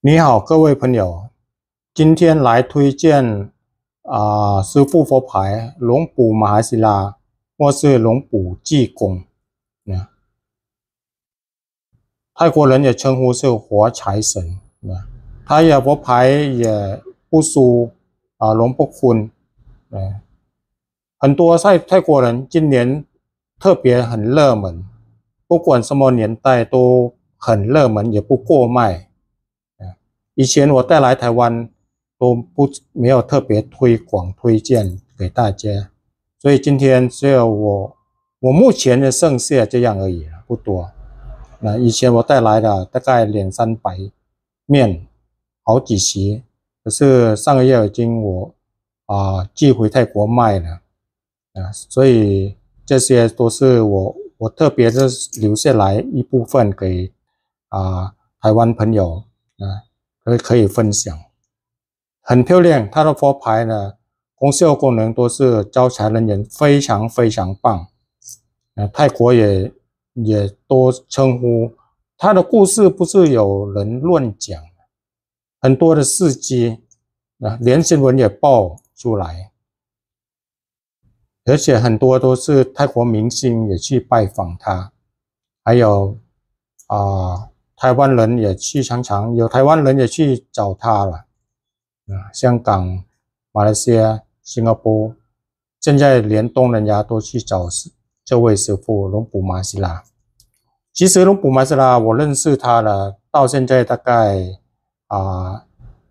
你好，各位朋友，今天来推荐师父佛牌龙ปู่马哈西拉或是龙ปู่济公。泰国人也称呼是活财神。他也佛牌也不输龙布坤。很多泰国人今年特别很热门，不管什么年代都很热门，也不过卖。以前我带来台湾都没有特别推广推荐给大家，所以今天只有我目前的剩下这样而已，不多。那以前我带来的大概200-300面，好几席，可是上个月已经我寄回泰国卖了。所以这些都是我特别的留下来一部分给台湾朋友可以分享。很漂亮，它的佛牌呢，功效功能都是招财人员非常非常棒。泰国也都称呼它的故事，不是有人乱讲，很多的事迹，连新闻也报出来。而且很多都是泰国明星也去拜访他，还有台湾人也去，常常有台湾人也去找他了。香港、马来西亚、新加坡，现在连东南亚都去找这位师父龙ปู่马西拉。其实龙ปู่马西拉我认识他了，到现在大概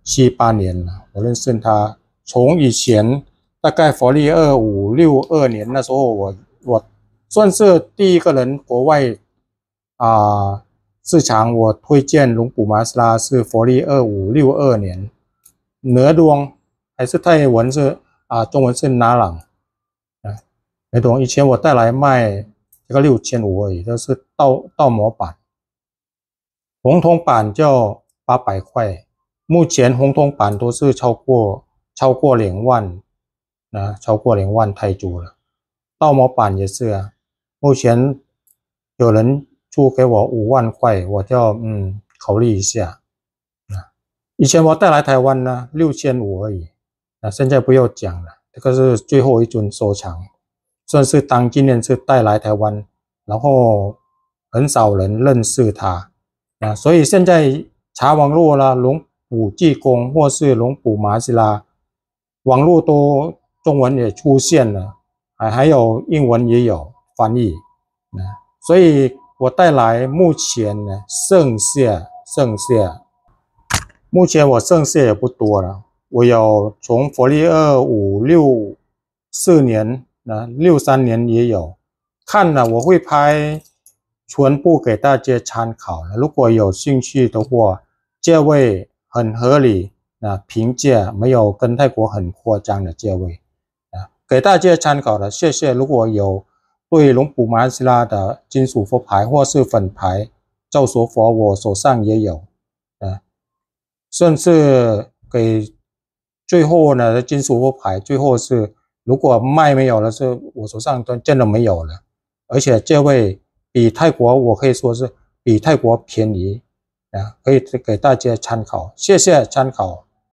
7-8年了。我认识他从以前。大概佛历2562年那时候我算是第一个人国外市场我推荐龙ปู่马西拉是佛历2562年，哪东还是泰文是中文是哪朗哪东以前我带来卖这个6500而已，就是倒模版，红铜版就800块，目前红铜版都是超过2万。超过2万泰铢了。倒模版也是目前有人出给我5万块，我就考虑一下。以前我带来台湾呢6500而已，现在不要讲了，这个是最后一尊收藏，算是当纪念是带来台湾，然后很少人认识它所以现在查网络啦，龙ปู่济公或是龙ปู่马西拉，网络都。中文也出现了，还有英文也有翻译，所以我带来目前呢剩下，目前我剩下也不多了。我有从佛历2564年63年也有看了，我会拍全部给大家参考。如果有兴趣的话，价位很合理，评价没有跟泰国很夸张的价位。给大家参考的，谢谢。如果有对龙ปู่马西拉的金属佛牌或是粉牌照手佛，我手上也有，甚至给最后呢金属佛牌，最后是如果卖没有了，是我手上真的没有了，而且价位比泰国我可以说是比泰国便宜可以给大家参考，谢谢参考。